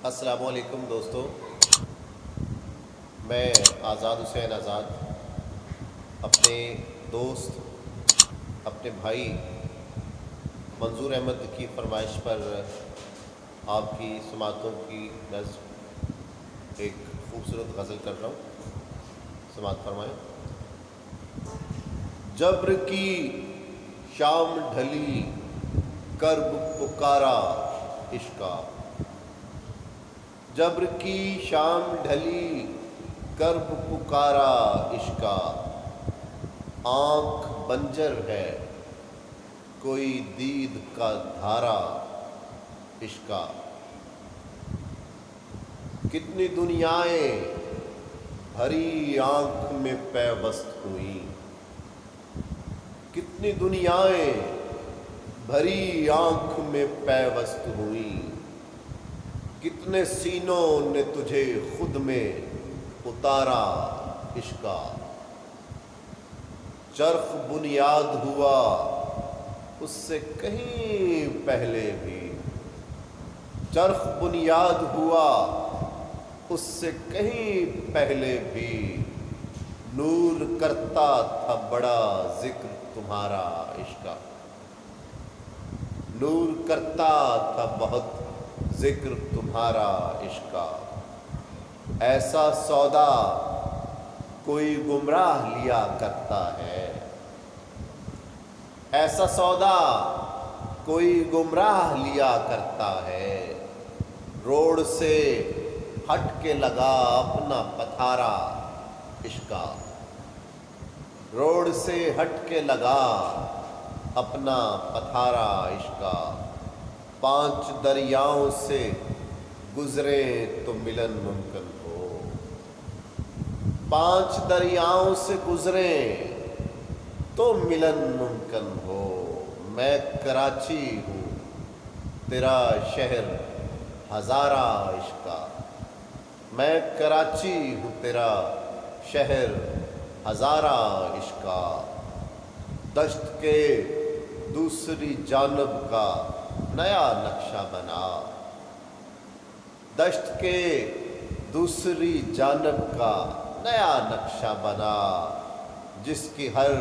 السلام علیکم دوستو، میں آزاد حسین آزاد اپنے دوست اپنے بھائی منظور احمد کی فرمائش پر آپ کی سماعتوں کی نظر ایک خوبصورت غزل کر رہا ہوں، سماعت فرمائیں۔ جبر کی شام ڈھلی کرب پکارا عشقا، جبر کی شام ڈھلی کرب پکارا عشقا، آنکھ بنجر ہے کوئی دید کا دھارا عشقا، کتنی دنیائیں بھری آنکھ میں پیوست ہوئیں، کتنی دنیائیں بھری آنکھ میں پیوست ہوئیں، کتنے سینوں نے تجھے خود میں اتارا عشقا، چرخ بنیاد ہوا اس سے کہیں پہلے بھی، چرخ بنیاد ہوا اس سے کہیں پہلے بھی، نور کرتا تھا بڑا ذکر تمہارا عشقا، نور کرتا تھا بہت ذکر تمہارا عشقا، ایسا سودا کوئی گمراہ لیا کرتا ہے، ایسا سودا کوئی گمراہ لیا کرتا ہے، روڑ سے ہٹ کے لگا اپنا پتھارا عشقا، روڑ سے ہٹ کے لگا اپنا پتھارا عشقا، 5 دریاؤں سے گزریں تو ملن ممکن ہو، 5 دریاؤں سے گزریں تو ملن ممکن ہو، میں کراچی ہوں تیرا شہر ہزارہ عشقا، میں کراچی ہوں تیرا شہر ہزارہ عشقا، دشت کے دوسری جانب کا نیا نقشہ بنا، دشت کے دوسری جانب کا نیا نقشہ بنا، جس کی ہر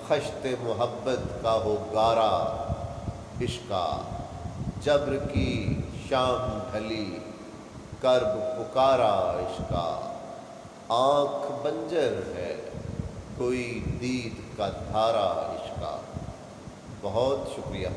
خشت محبت کا ہو گارا عشقا، جبر کی شام ڈھلی کرب پکارا عشقا، آنکھ بنجر ہے کوئی دید کا دھارا عشقا۔ بہت شکریہ۔